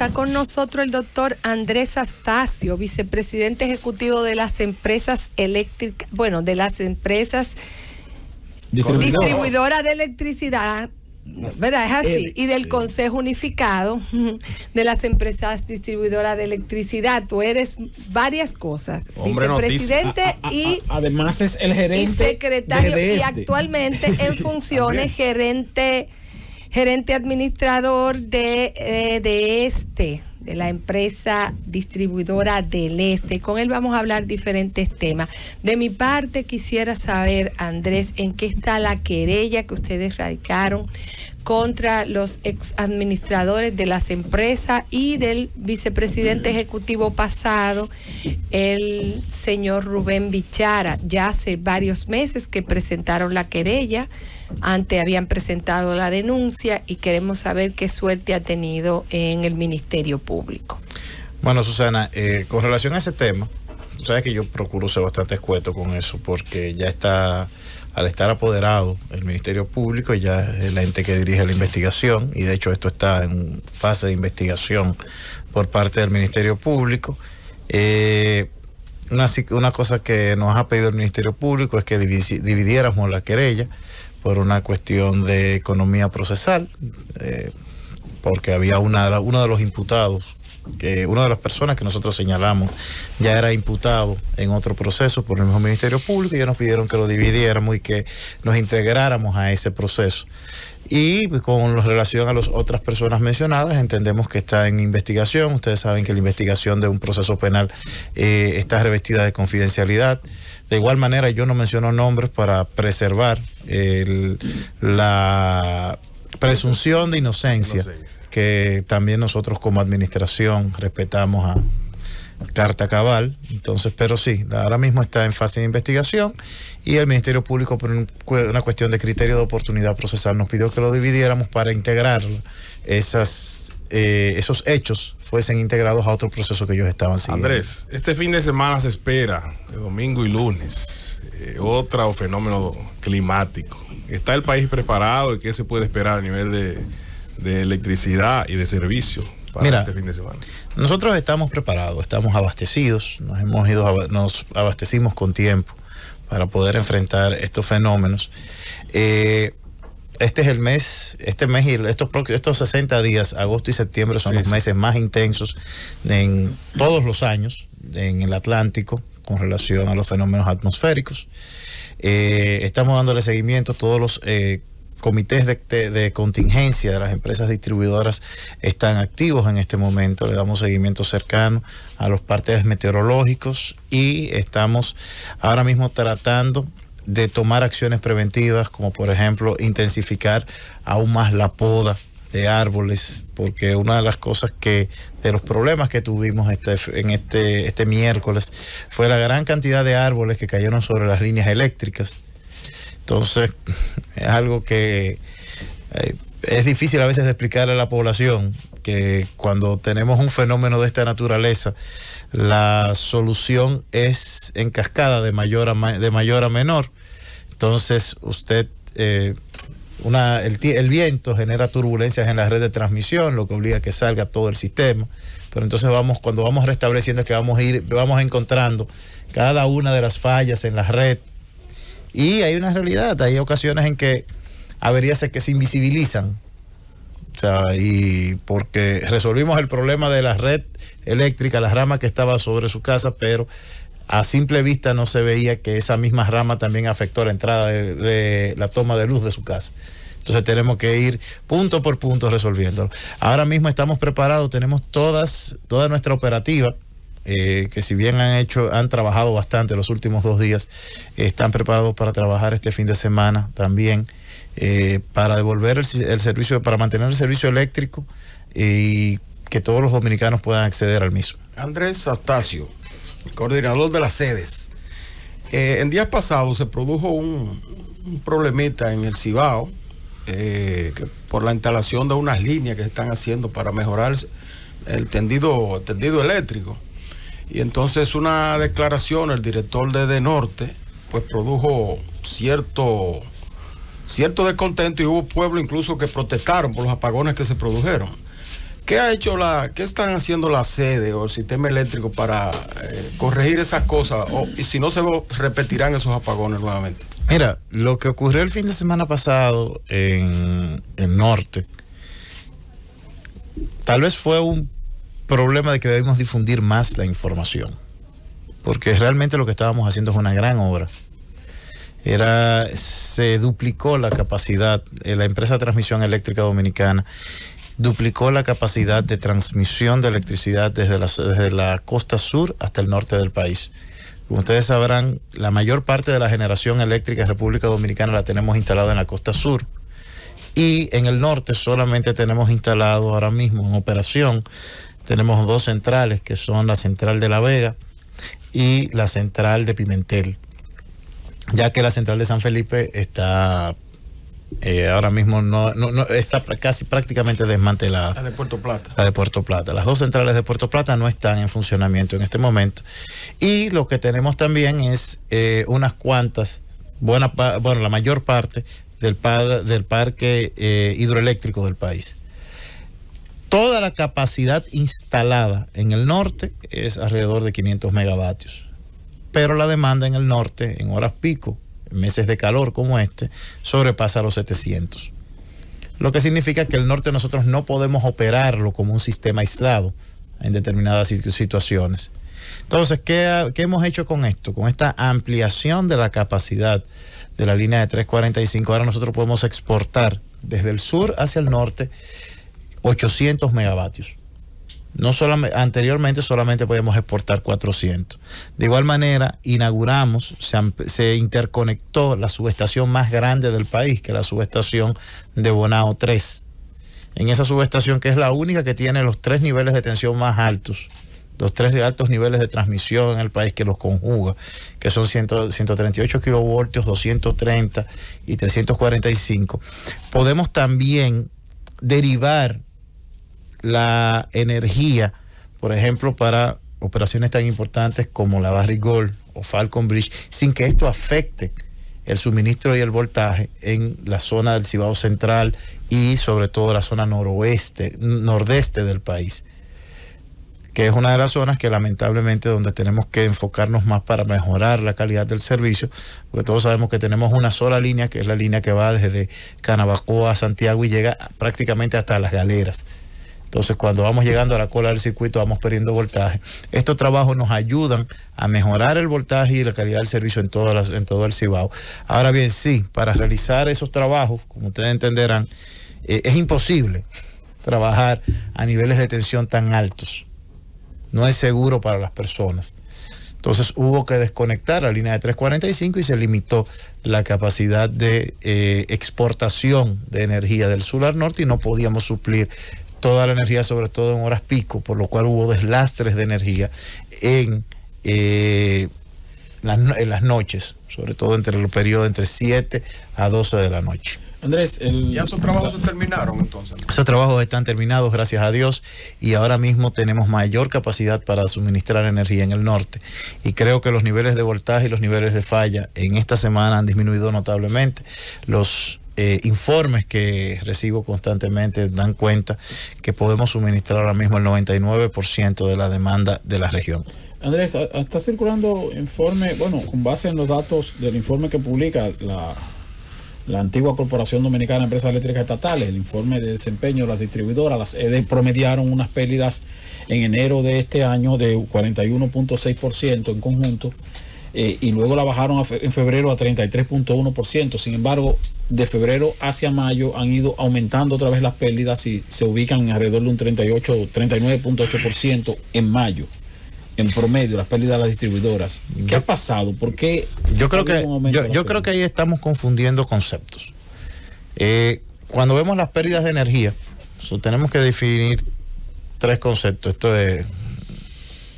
está con nosotros el doctor Andrés Astacio, vicepresidente ejecutivo de las empresas eléctricas, bueno, de las empresas distribuidoras de electricidad, ¿verdad? Es así. Y del Consejo Unificado de las empresas distribuidoras de electricidad. Tú eres varias cosas. Hombre, vicepresidente y además es el gerente y secretario de y actualmente en funciones gerente administrador de la empresa distribuidora del Este. Con él vamos a hablar diferentes temas. De mi parte quisiera saber, Andrés, en qué está la querella que ustedes radicaron contra los ex administradores de las empresas y del vicepresidente ejecutivo pasado, el señor Rubén Bichara. Ya hace varios meses que presentaron la querella, antes habían presentado la denuncia y queremos saber qué suerte ha tenido en el Ministerio Público. Bueno, Susana, con relación a ese tema, tú sabes que yo procuro ser bastante escueto con eso, porque ya está, al estar apoderado el Ministerio Público, ya es el ente que dirige la investigación, y de hecho esto está en fase de investigación por parte del Ministerio Público. Una cosa que nos ha pedido el Ministerio Público es que dividiéramos la querella por una cuestión de economía procesal, porque había uno de los imputados, una de las personas que nosotros señalamos ya era imputado en otro proceso por el mismo Ministerio Público, y ya nos pidieron que lo dividiéramos y que nos integráramos a ese proceso. Y con relación a las otras personas mencionadas, entendemos que está en investigación. Ustedes saben que la investigación de un proceso penal está revestida de confidencialidad. De igual manera, yo no menciono nombres para preservar la presunción de inocencia, que también nosotros como administración respetamos a carta cabal. Entonces, pero sí, ahora mismo está en fase de investigación, y el Ministerio Público, por una cuestión de criterio de oportunidad procesal, nos pidió que lo dividiéramos para integrarlo, esos hechos fuesen integrados a otro proceso que ellos estaban siguiendo. Andrés, este fin de semana se espera, de domingo y lunes, otro fenómeno climático. ¿Está el país preparado? ¿Y qué se puede esperar a nivel de electricidad y de servicio para este fin de semana? Nosotros estamos preparados, estamos abastecidos, nos abastecimos con tiempo para poder enfrentar estos fenómenos. Este es el mes, y estos 60 días, agosto y septiembre, son los meses más intensos en todos los años en el Atlántico con relación a los fenómenos atmosféricos. Estamos dándole seguimiento a todos los comités de contingencia de las empresas distribuidoras, están activos en este momento. Le damos seguimiento cercano a los partes meteorológicos, y estamos ahora mismo tratando de tomar acciones preventivas, como por ejemplo intensificar aún más la poda de árboles, porque una de las cosas de los problemas que tuvimos este miércoles fue la gran cantidad de árboles que cayeron sobre las líneas eléctricas. Entonces, es algo que es difícil a veces de explicarle a la población, que cuando tenemos un fenómeno de esta naturaleza, la solución es en cascada, de mayor a menor. Entonces, el viento genera turbulencias en la red de transmisión, lo que obliga a que salga todo el sistema. Pero entonces cuando vamos restableciendo, es que vamos encontrando cada una de las fallas en la red. Y hay una realidad, hay ocasiones en que averías que se invisibilizan. O sea, y porque resolvimos el problema de la red eléctrica, la rama que estaba sobre su casa, pero a simple vista no se veía que esa misma rama también afectó la entrada de la toma de luz de su casa. Entonces tenemos que ir punto por punto resolviéndolo. Ahora mismo estamos preparados, tenemos toda nuestra operativa, que si bien han trabajado bastante los últimos 2 días, están preparados para trabajar este fin de semana también, para devolver el servicio, para mantener el servicio eléctrico y que todos los dominicanos puedan acceder al mismo. Andrés Astacio, coordinador de las sedes. En días pasados se produjo un problemita en el Cibao, por la instalación de unas líneas que se están haciendo para mejorar el tendido eléctrico. Y entonces una declaración, el director de EDENORTE, pues produjo cierto descontento, y hubo pueblos incluso que protestaron por los apagones que se produjeron. ¿Qué están haciendo la sede o el sistema eléctrico para corregir esas cosas? Y si no se repetirán esos apagones nuevamente. Mira, lo que ocurrió el fin de semana pasado en el norte, tal vez fue un problema de que debemos difundir más la información, porque realmente lo que estábamos haciendo es una gran obra. Se duplicó la capacidad, la empresa de transmisión eléctrica dominicana duplicó la capacidad de transmisión de electricidad desde la costa sur hasta el norte del país. Como ustedes sabrán, la mayor parte de la generación eléctrica en República Dominicana la tenemos instalada en la costa sur, y en el norte solamente tenemos instalado ahora mismo en operación, tenemos 2 centrales, que son la central de La Vega y la central de Pimentel, ya que la central de San Felipe está ahora mismo no está casi prácticamente desmantelada. La de Puerto Plata. La de Puerto Plata. Las 2 centrales de Puerto Plata no están en funcionamiento en este momento. Y lo que tenemos también es unas cuantas, la mayor parte del parque hidroeléctrico del país. Toda la capacidad instalada en el norte es alrededor de 500 megavatios. Pero la demanda en el norte, en horas pico, meses de calor como este, sobrepasa los 700. Lo que significa que el norte nosotros no podemos operarlo como un sistema aislado en determinadas situaciones. Entonces, ¿qué hemos hecho con esto? Con esta ampliación de la capacidad de la línea de 345, ahora nosotros podemos exportar desde el sur hacia el norte 800 megavatios. Anteriormente solamente podíamos exportar 400. De igual manera, se interconectó la subestación más grande del país, que es la subestación de Bonao 3. En esa subestación, que es la única que tiene los 3 niveles de tensión más altos, los 3 de altos niveles de transmisión en el país, que los conjuga, que son 138 kilovoltios, 230 y 345. Podemos también derivar la energía, por ejemplo, para operaciones tan importantes como la Barrick-Gold o Falcon Bridge, sin que esto afecte el suministro y el voltaje en la zona del Cibao Central y sobre todo la zona nordeste del país, que es una de las zonas que lamentablemente donde tenemos que enfocarnos más para mejorar la calidad del servicio, porque todos sabemos que tenemos una sola línea, que es la línea que va desde Canabacoa a Santiago y llega prácticamente hasta Las Galeras. Entonces, cuando vamos llegando a la cola del circuito, vamos perdiendo voltaje. Estos trabajos nos ayudan a mejorar el voltaje y la calidad del servicio en todo el Cibao. Ahora bien, sí, para realizar esos trabajos, como ustedes entenderán, es imposible trabajar a niveles de tensión tan altos. No es seguro para las personas. Entonces, hubo que desconectar la línea de 345 y se limitó la capacidad de exportación de energía del sur al norte, y no podíamos suplir toda la energía, sobre todo en horas pico, por lo cual hubo deslastres de energía en las noches, sobre todo entre los periodos entre 7 a 12 de la noche. Andrés, ¿ya esos trabajos se terminaron entonces? Esos trabajos están terminados, gracias a Dios, y ahora mismo tenemos mayor capacidad para suministrar energía en el norte. Y creo que los niveles de voltaje y los niveles de falla en esta semana han disminuido notablemente. Los informes que recibo constantemente dan cuenta que podemos suministrar ahora mismo el 99% de la demanda de la región. Andrés, está circulando informe, con base en los datos del informe que publica la antigua Corporación Dominicana de Empresas Eléctricas Estatales, el informe de desempeño de las distribuidoras. Las EDE promediaron unas pérdidas en enero de este año de 41.6% en conjunto, y luego la bajaron en febrero a 33.1%. Sin embargo, de febrero hacia mayo han ido aumentando otra vez las pérdidas y se ubican alrededor de un 39.8% en mayo. En promedio, las pérdidas de las distribuidoras. ¿Qué ha pasado? ¿Por qué? Yo creo que ahí estamos confundiendo conceptos. Cuando vemos las pérdidas de energía, tenemos que definir 3 conceptos.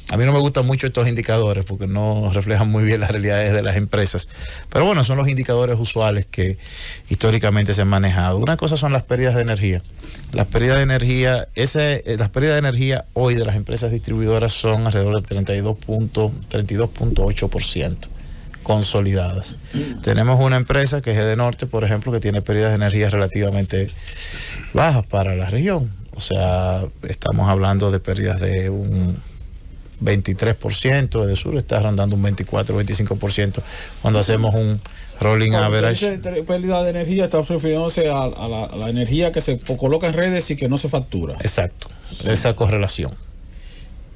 A mí no me gustan mucho estos indicadores porque no reflejan muy bien las realidades de las empresas. Pero bueno, son los indicadores usuales que históricamente se han manejado. Una cosa son las pérdidas de energía. Las pérdidas de energía hoy de las empresas distribuidoras son alrededor del 32.8% consolidadas. Tenemos una empresa que es Edenorte, por ejemplo, que tiene pérdidas de energía relativamente bajas para la región. O sea, estamos hablando de pérdidas de un 23%, Edesur está rondando un 24-25% cuando hacemos un rolling average. Pérdida de energía está refiriéndose a la energía que se coloca en redes y que no se factura. Exacto, sí. Esa correlación.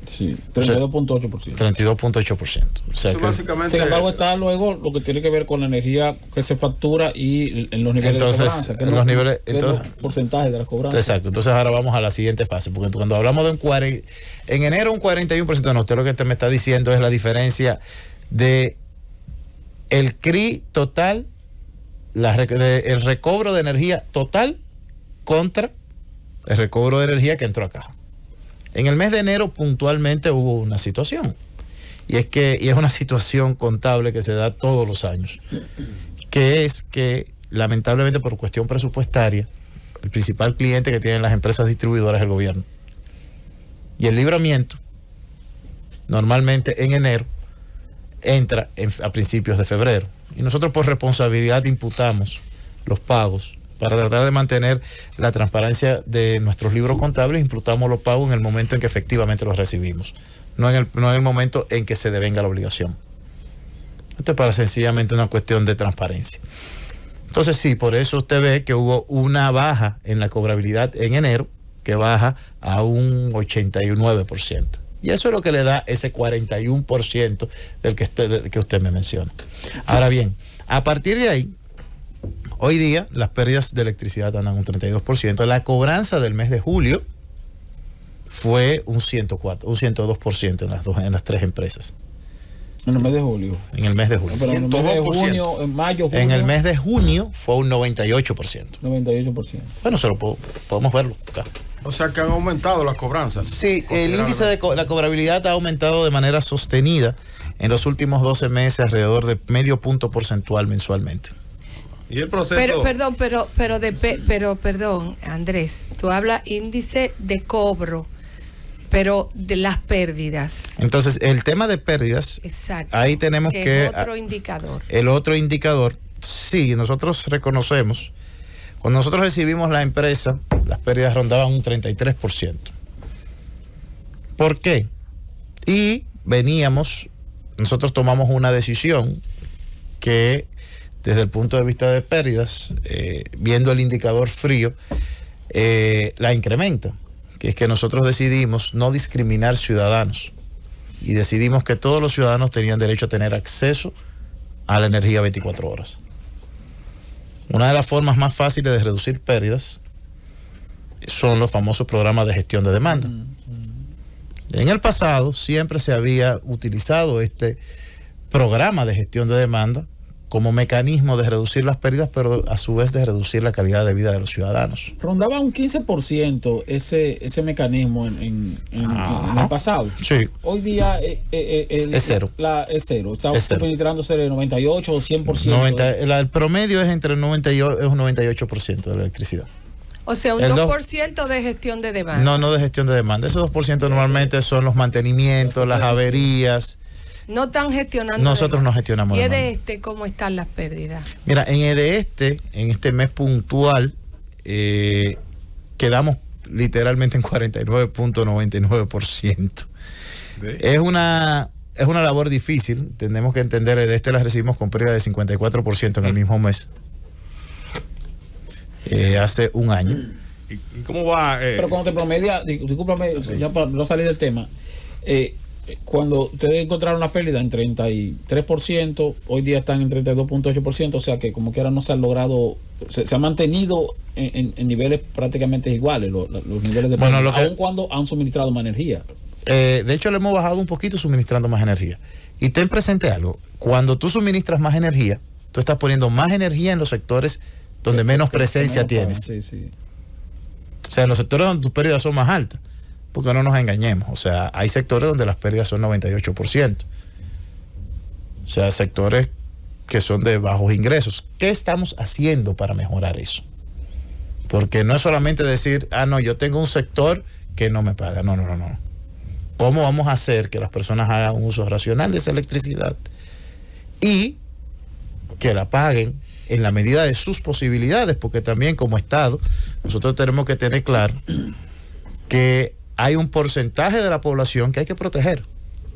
Sí, 32.8%. 32.8%. O sea que, básicamente, sin embargo, está luego lo que tiene que ver con la energía que se factura y en los niveles entonces, de cobranza. Que en los niveles, entonces, los porcentajes de las cobranzas. Exacto. Entonces ahora vamos a la siguiente fase, porque cuando hablamos de en enero un 41%, no, usted lo que me está diciendo es la diferencia de el CRI total, el recobro de energía total contra el recobro de energía que entró a caja. En el mes de enero puntualmente hubo una situación, y es una situación contable que se da todos los años, que es que lamentablemente por cuestión presupuestaria el principal cliente que tienen las empresas distribuidoras es el gobierno, y el libramiento normalmente en enero entra a principios de febrero, y nosotros por responsabilidad imputamos los pagos para tratar de mantener la transparencia de nuestros libros contables. Imputamos los pagos en el momento en que efectivamente los recibimos, no en el momento en que se devenga la obligación. Esto es para sencillamente una cuestión de transparencia. Entonces sí, por eso usted ve que hubo una baja en la cobrabilidad en enero, que baja a un 89%. Y eso es lo que le da ese del que usted me menciona. Ahora bien, a partir de ahí, hoy día las pérdidas de electricidad andan un 32%. La cobranza del mes de julio fue un 102% en las tres empresas. En el mes de julio. En el mes de julio. Pero en el mes de junio, en mayo, junio. En el mes de junio fue un 98%. 98%. Bueno, podemos verlo acá. O sea que han aumentado las cobranzas. Sí, el índice de la cobrabilidad ha aumentado de manera sostenida en los últimos 12 meses, alrededor de medio punto porcentual mensualmente. Y el proceso. Perdón, Andrés, tú hablas índice de cobro, pero de las pérdidas. Entonces, el tema de pérdidas, exacto, ahí tenemos que otro indicador. El otro indicador, sí, nosotros reconocemos, cuando nosotros recibimos la empresa, las pérdidas rondaban un 33%. ¿Por qué? Y nosotros tomamos una decisión que, desde el punto de vista de pérdidas, viendo el indicador frío, la incrementa, que es que nosotros decidimos no discriminar ciudadanos y decidimos que todos los ciudadanos tenían derecho a tener acceso a la energía 24 horas. Una de las formas más fáciles de reducir pérdidas son los famosos programas de gestión de demanda. En el pasado siempre se había utilizado este programa de gestión de demanda como mecanismo de reducir las pérdidas, pero a su vez de reducir la calidad de vida de los ciudadanos. Rondaba un 15% ese mecanismo en el pasado. Sí. Hoy día es cero. Es cero. Está suministrándose el 98 o 100%. El promedio es entre el 98, es un 98% de la electricidad. O sea, un 2% de gestión de demanda. No de gestión de demanda. Esos 2% normalmente son los mantenimientos, las averías. No están gestionando. Nosotros no gestionamos. ¿Y EDESTE cómo están las pérdidas? Mira, en EDESTE, en este mes puntual, quedamos literalmente en 49.99%. Es una labor difícil. Tenemos que entender, EDESTE las recibimos con pérdida de 54% en el mismo mes. Hace un año. ¿Y cómo va? Pero cuando te promedia, discúlpame, sí, ya para no salir del tema, cuando ustedes encontraron la pérdida en 33%, hoy día están en 32.8%, o sea que como quiera no se han logrado, se ha mantenido en niveles prácticamente iguales los niveles de pérdida, aun cuando han suministrado más energía. De hecho, le hemos bajado un poquito suministrando más energía. Y ten presente algo, cuando tú suministras más energía, tú estás poniendo más energía en los sectores donde menos presencia tienes. Sí, sí. O sea, en los sectores donde tus pérdidas son más altas, porque no nos engañemos. O sea, hay sectores donde las pérdidas son 98%. O sea, sectores que son de bajos ingresos. ¿Qué estamos haciendo para mejorar eso? Porque no es solamente decir, no, yo tengo un sector que no me paga. No. ¿Cómo vamos a hacer que las personas hagan un uso racional de esa electricidad y que la paguen en la medida de sus posibilidades? Porque también como Estado nosotros tenemos que tener claro que hay un porcentaje de la población que hay que proteger.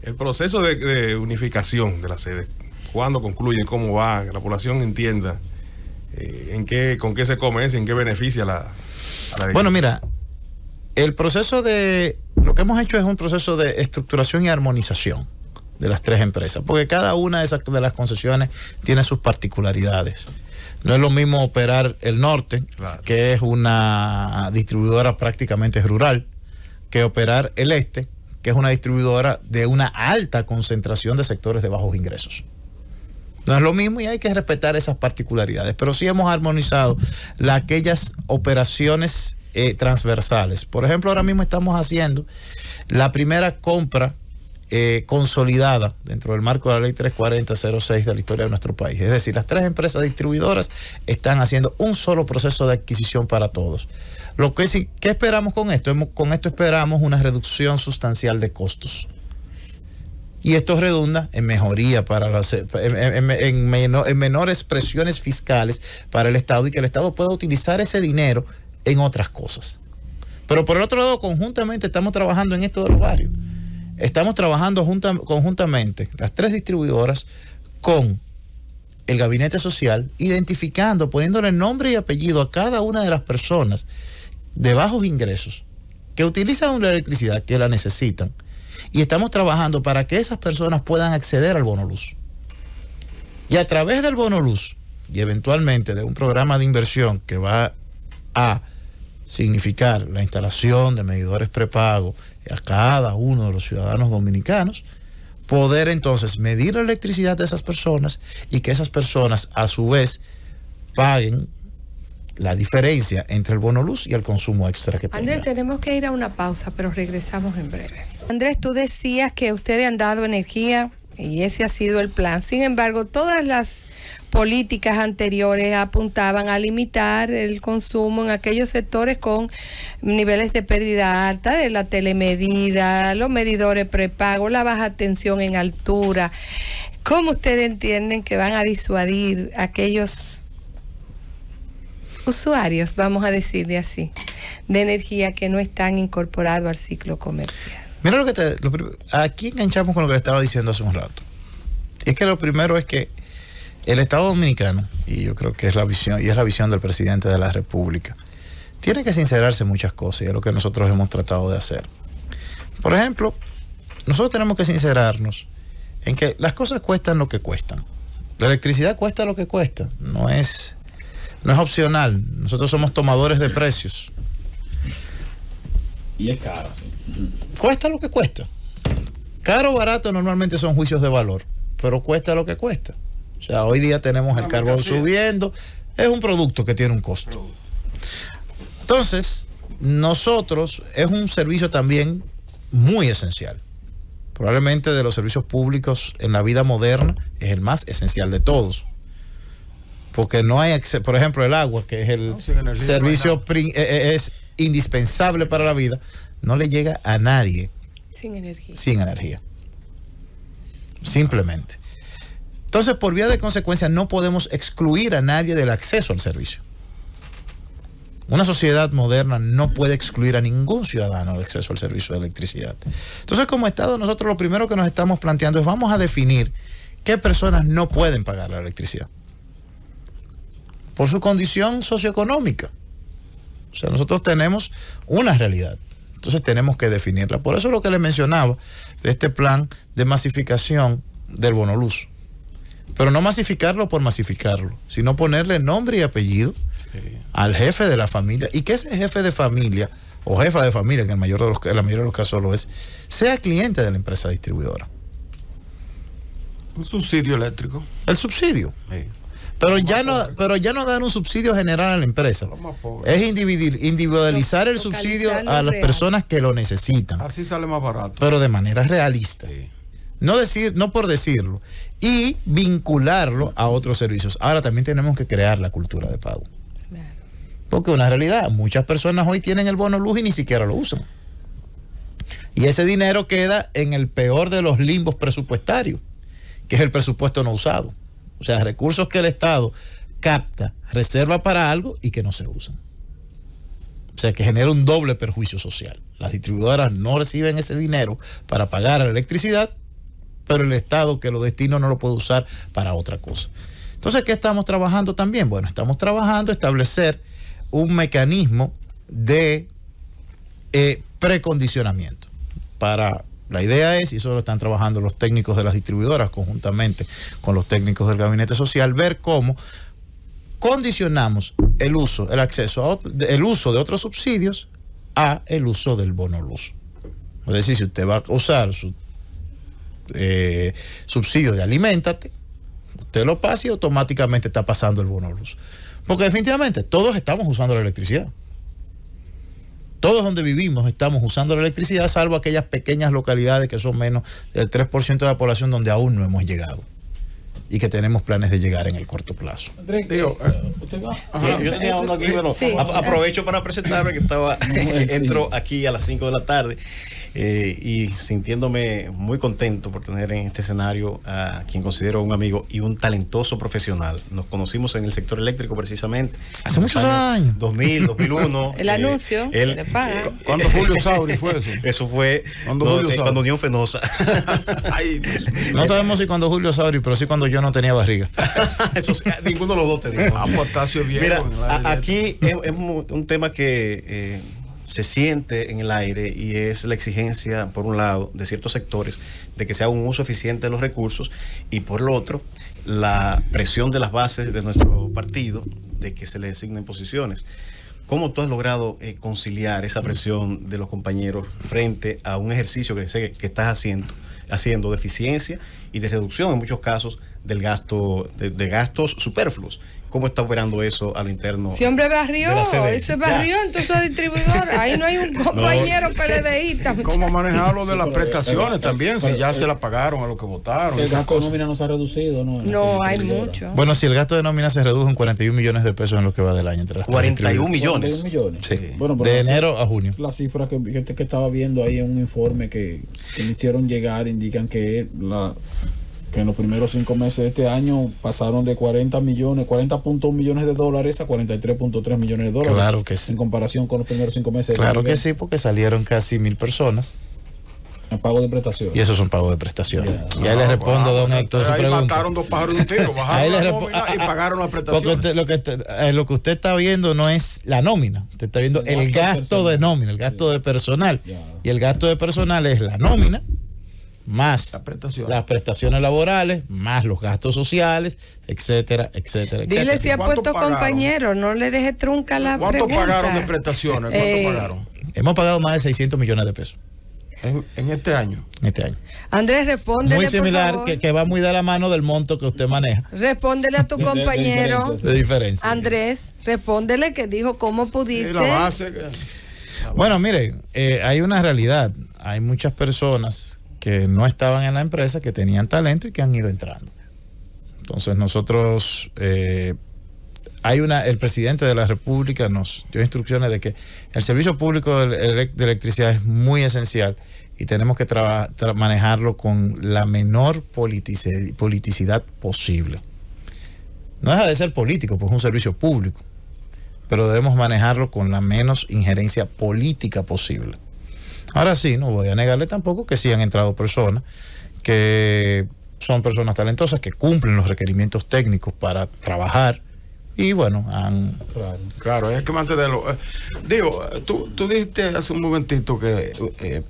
El proceso de unificación de la sede, ¿cuándo concluye? ¿Cómo va? Que la población entienda con qué se come eso y en qué beneficia a la Bueno, mira, el proceso lo que hemos hecho es un proceso de estructuración y armonización de las 3 empresas, porque cada una de las concesiones tiene sus particularidades. No es lo mismo operar el norte, claro, que es una distribuidora prácticamente rural, que operar el este, que es una distribuidora de una alta concentración de sectores de bajos ingresos. No es lo mismo y hay que respetar esas particularidades, pero sí hemos armonizado aquellas operaciones transversales. Por ejemplo, ahora mismo estamos haciendo la primera compra consolidada dentro del marco de la ley 340-06 de la historia de nuestro país. Es decir, las 3 empresas distribuidoras están haciendo un solo proceso de adquisición para todos. ¿Qué esperamos con esto? Con esto esperamos una reducción sustancial de costos. Y esto redunda en mejoría en menores presiones fiscales para el Estado y que el Estado pueda utilizar ese dinero en otras cosas. Pero por el otro lado, conjuntamente estamos trabajando en esto de los barrios. Estamos trabajando conjuntamente las 3 distribuidoras con el gabinete social, identificando, poniéndole nombre y apellido a cada una de las personas de bajos ingresos que utilizan la electricidad, que la necesitan, y estamos trabajando para que esas personas puedan acceder al bono luz. Y a través del bono luz y eventualmente de un programa de inversión que va a significar la instalación de medidores prepago a cada uno de los ciudadanos dominicanos, poder entonces medir la electricidad de esas personas y que esas personas a su vez paguen la diferencia entre el bono luz y el consumo extra que tengan. Andrés, tenemos que ir a una pausa, pero regresamos en breve. Andrés, tú decías que ustedes han dado energía y ese ha sido el plan. Sin embargo, todas las políticas anteriores apuntaban a limitar el consumo en aquellos sectores con niveles de pérdida alta, de la telemedida, los medidores prepago, la baja tensión en altura. ¿Cómo ustedes entienden que van a disuadir a aquellos usuarios, vamos a decirle así, de energía que no están incorporados al ciclo comercial? Mira aquí enganchamos con lo que le estaba diciendo hace un rato. Es que lo primero es que el Estado Dominicano, y yo creo que es la visión, y es la visión del presidente de la República, tiene que sincerarse en muchas cosas, y es lo que nosotros hemos tratado de hacer. Por ejemplo, nosotros tenemos que sincerarnos en que las cosas cuestan lo que cuestan. La electricidad cuesta lo que cuesta, no es opcional. Nosotros somos tomadores de precios. Y es caro, sí. Cuesta lo que cuesta. Caro o barato normalmente son juicios de valor, pero cuesta lo que cuesta. O sea, hoy día tenemos el carbón subiendo, es un producto que tiene un costo. Entonces, nosotros, es un servicio también muy esencial. Probablemente de los servicios públicos en la vida moderna es el más esencial de todos. Porque no hay acceso, por ejemplo, el agua, que es el servicio es indispensable para la vida, no le llega a nadie sin energía. Sin energía. Simplemente. Entonces, por vía de consecuencia, no podemos excluir a nadie del acceso al servicio. Una sociedad moderna no puede excluir a ningún ciudadano del acceso al servicio de electricidad. Entonces, como Estado, nosotros lo primero que nos estamos planteando es vamos a definir qué personas no pueden pagar la electricidad por su condición socioeconómica. O sea, nosotros tenemos una realidad. Entonces tenemos que definirla. Por eso es lo que les mencionaba de este plan de masificación del bono luz. Pero no masificarlo por masificarlo, sino ponerle nombre y apellido al jefe de la familia, y que ese jefe de familia o jefa de familia, que en la mayoría de los casos lo es, sea cliente de la empresa distribuidora. Un subsidio eléctrico. El subsidio. Sí. Pero ya no dan un subsidio general a la empresa. Es individualizar el subsidio a las personas que lo necesitan. Así sale más barato. Pero de manera realista. Sí. No por decirlo. Y vincularlo a otros servicios. Ahora también tenemos que crear la cultura de pago. Claro. Porque una realidad, muchas personas hoy tienen el bono luz y ni siquiera lo usan. Y ese dinero queda en el peor de los limbos presupuestarios, que es el presupuesto no usado. O sea, recursos que el Estado capta, reserva para algo y que no se usan. O sea, que genera un doble perjuicio social. Las distribuidoras no reciben ese dinero para pagar la electricidad, pero el Estado que lo destina no lo puede usar para otra cosa. Entonces, ¿qué estamos trabajando también? Bueno, estamos trabajando establecer un mecanismo de precondicionamiento. La idea es, y eso lo están trabajando los técnicos de las distribuidoras conjuntamente con los técnicos del Gabinete Social, ver cómo condicionamos el uso de otros subsidios a el uso del bono luz. Es decir, si usted va a usar su subsidio de aliméntate, usted lo pasa y automáticamente está pasando el bono luz. Porque definitivamente todos estamos usando la electricidad. Todos donde vivimos estamos usando la electricidad, salvo aquellas pequeñas localidades que son menos del 3% de la población donde aún no hemos llegado y que tenemos planes de llegar en el corto plazo. ¿Usted va? Sí, yo tenía uno aquí, bueno, sí. Aprovecho para presentarme que entro aquí a las 5 de la tarde y sintiéndome muy contento por tener en este escenario a quien considero un amigo y un talentoso profesional. Nos conocimos en el sector eléctrico precisamente. Hace muchos años. 2000, 2001. El anuncio. ¿Cuándo Julio Sauri fue eso? Eso fue cuando Unión Fenosa. Ay, no sabemos si cuando Julio Sauri, pero sí cuando yo no tenía barriga. Eso, ninguno de los dos tenía. Potasio bien. Mira, aquí es un tema que se siente en el aire y es la exigencia, por un lado, de ciertos sectores de que sea un uso eficiente de los recursos y por el otro, la presión de las bases de nuestro partido de que se le designen posiciones. ¿Cómo tú has logrado conciliar esa presión de los compañeros frente a un ejercicio que sé que estás haciendo de eficiencia y de reducción en muchos casos del gasto de gastos superfluos? ¿Cómo está operando eso a lo interno? Si hombre barrió, eso es barrió, entonces distribuidor. Ahí no hay un compañero PLDista. ¿Cómo manejar lo de las prestaciones también? Si ya se la pagaron a los que votaron. El gasto de nómina no se ha reducido, ¿no? No, hay mucho. Bueno, si el gasto de nómina se redujo en 41 millones de pesos en lo que va del año. Entre las 41 millones. 41 millones. Sí. Bueno, de enero a junio. Las cifras que estaba viendo ahí en un informe que me hicieron llegar indican que en los primeros 5 meses de este año pasaron de 40.1 millones de dólares a 43.3 millones de dólares. Claro que sí. En comparación con los primeros 5 meses. Claro que sí, porque salieron casi 1,000 personas. En pago de prestaciones. Y esos son pagos de prestaciones. Y ahí le respondo a don Héctor su pregunta. Mataron 2 pájaros de un tiro, bajaron la nómina y pagaron las prestaciones. Porque lo que usted está viendo no es la nómina, usted está viendo el gasto de nómina, el gasto de personal. Y el gasto de personal es la nómina, más las prestaciones laborales, más los gastos sociales, etcétera, etcétera, etcétera. Dile si ha puesto compañero, no le deje trunca la pregunta. ¿Cuánto pagaron de prestaciones? ¿Cuánto pagaron? Hemos pagado más de 600 millones de pesos. En este año. En este año. Andrés, respóndele, muy similar, por favor. que va muy de la mano del monto que usted maneja. Respóndele a tu compañero. De diferencia. Andrés, respóndele que dijo cómo pudiste. La base. Bueno, mire, hay una realidad. Hay muchas personas que no estaban en la empresa, que tenían talento y que han ido entrando. Entonces nosotros, el presidente de la República nos dio instrucciones de que el servicio público de electricidad es muy esencial y tenemos que manejarlo con la menor politicidad posible. No deja de ser político, pues es un servicio público, pero debemos manejarlo con la menos injerencia política posible. Ahora sí, no voy a negarle tampoco que sí han entrado personas que son personas talentosas, que cumplen los requerimientos técnicos para trabajar y bueno, han... Claro, hay que mantenerlo. Digo, tú dijiste hace un momentito que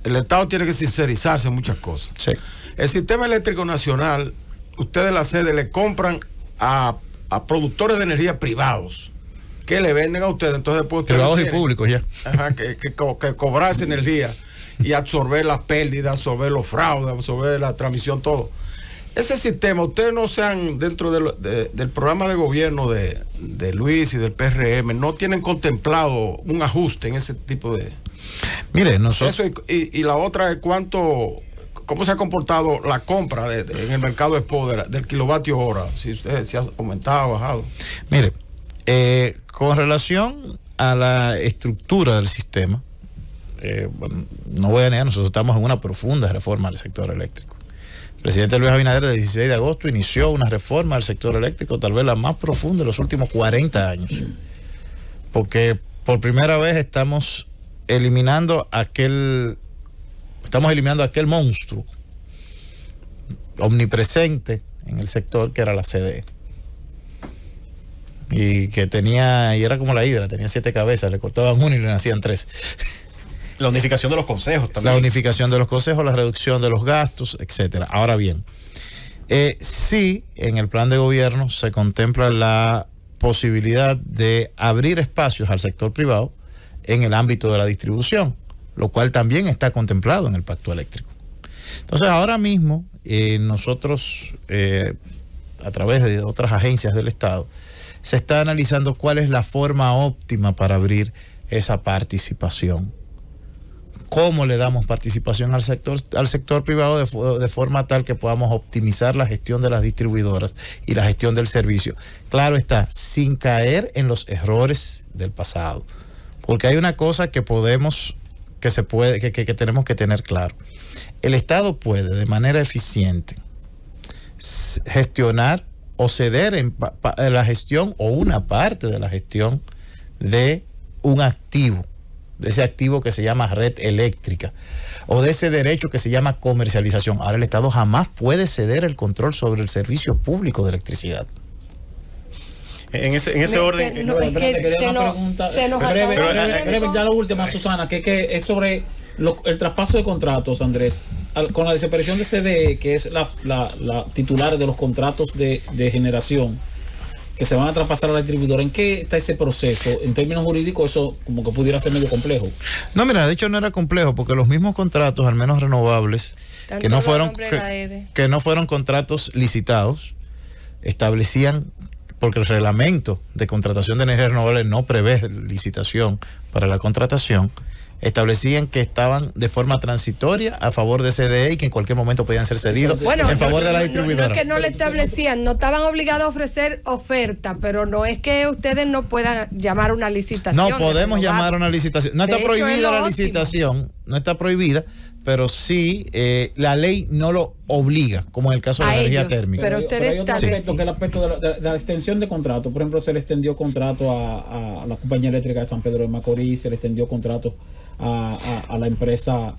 el Estado tiene que sincerizarse en muchas cosas. Sí. El sistema eléctrico nacional, ustedes la sede le compran a productores de energía privados que le venden a ustedes, entonces después ustedes privados y públicos ya. Ajá, que cobrar esa energía y absorber las pérdidas, absorber los fraudes, absorber la transmisión, todo. Ese sistema, ustedes no sean dentro del programa de gobierno de Luis y del PRM, no tienen contemplado un ajuste en ese tipo de... Mire, nosotros... Eso y la otra es cómo se ha comportado la compra en el mercado expo del kilovatio hora, si ha aumentado, bajado. Mire, con relación a la estructura del sistema, bueno, no voy a negar, nosotros estamos en una profunda reforma del sector eléctrico. El presidente Luis Abinader, el 16 de agosto, inició una reforma del sector eléctrico, tal vez la más profunda de los últimos 40 años. Porque por primera vez estamos eliminando aquel monstruo omnipresente en el sector que era la CDE. Y que era como la hidra, tenía 7 cabezas, le cortaban una y le nacían 3. La unificación de los consejos también. La unificación de los consejos, la reducción de los gastos, etcétera. Ahora bien, sí, en el plan de gobierno se contempla la posibilidad de abrir espacios al sector privado en el ámbito de la distribución, lo cual también está contemplado en el pacto eléctrico. Entonces, ahora mismo, nosotros, a través de otras agencias del Estado, se está analizando cuál es la forma óptima para abrir esa participación. ¿Cómo le damos participación al sector privado de forma tal que podamos optimizar la gestión de las distribuidoras y la gestión del servicio? Claro está, sin caer en los errores del pasado. Porque hay una cosa que tenemos que tener claro. El Estado puede, de manera eficiente, gestionar o ceder en la gestión o una parte de la gestión de un activo, de ese activo que se llama red eléctrica, o de ese derecho que se llama comercialización. Ahora el Estado jamás puede ceder el control sobre el servicio público de electricidad. En ese orden. Quería una pregunta breve, ya la última, Susana, que es sobre el traspaso de contratos, Andrés, con la desaparición de CDE, que es la titular de los contratos de generación, que se van a traspasar a la distribuidora. ¿En qué está ese proceso? En términos jurídicos, eso como que pudiera ser medio complejo. No, mira, de hecho no era complejo, porque los mismos contratos, al menos renovables, que no fueron contratos licitados, establecían, porque el reglamento de contratación de energías renovables no prevé licitación para la contratación, establecían que estaban de forma transitoria a favor de CDE y que en cualquier momento podían ser cedidos en favor de la distribuidora. No es que no le establecían, no estaban obligados a ofrecer oferta, pero no es que ustedes no puedan llamar a una licitación. No podemos llamar a una licitación. No está prohibida la licitación, no está prohibida, pero sí la ley no lo obliga, como en el caso de la energía térmica. Pero hay otro aspecto, que el aspecto de la extensión de contrato. Por ejemplo, se le extendió contrato a la compañía eléctrica de San Pedro de Macorís, se le extendió contrato a la empresa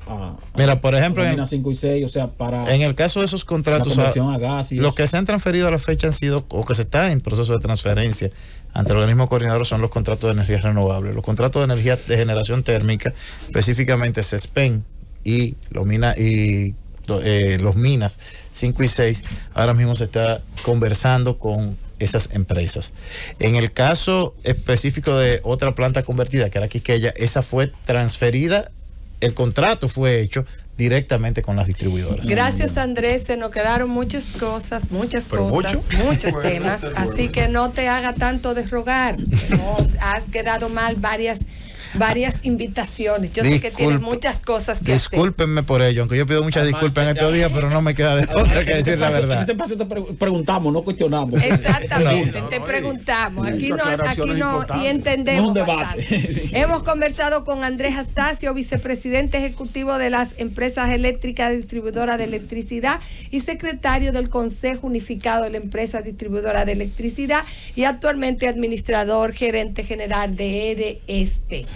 mira, por ejemplo, en 5 y 6, o sea, para en el caso de esos contratos a gas y los que se han transferido a la fecha han sido, o que se está en proceso de transferencia ante el organismo coordinador, son los contratos de energías renovables. Los contratos de energía de generación térmica, específicamente CESPEN y los Minas 5 y 6, ahora mismo se está conversando con esas empresas. En el caso específico de otra planta convertida, que era Quisqueya, esa fue transferida, el contrato fue hecho directamente con las distribuidoras. Gracias, Andrés, se nos quedaron muchos temas, así que no te haga tanto de rogar, no has quedado mal varias invitaciones. Yo sé que tienes muchas cosas que Discúlpenme por ello, aunque yo pido muchas disculpas en estos días, pero no me queda de otra que decir la verdad. En este paso te preguntamos, no cuestionamos. Exactamente, te preguntamos. Aquí no, y entendemos. Un debate. Hemos conversado con Andrés Astacio, vicepresidente ejecutivo de las empresas eléctricas distribuidoras de electricidad y secretario del Consejo Unificado de la Empresa Distribuidora de Electricidad y actualmente administrador gerente general de EDESTE.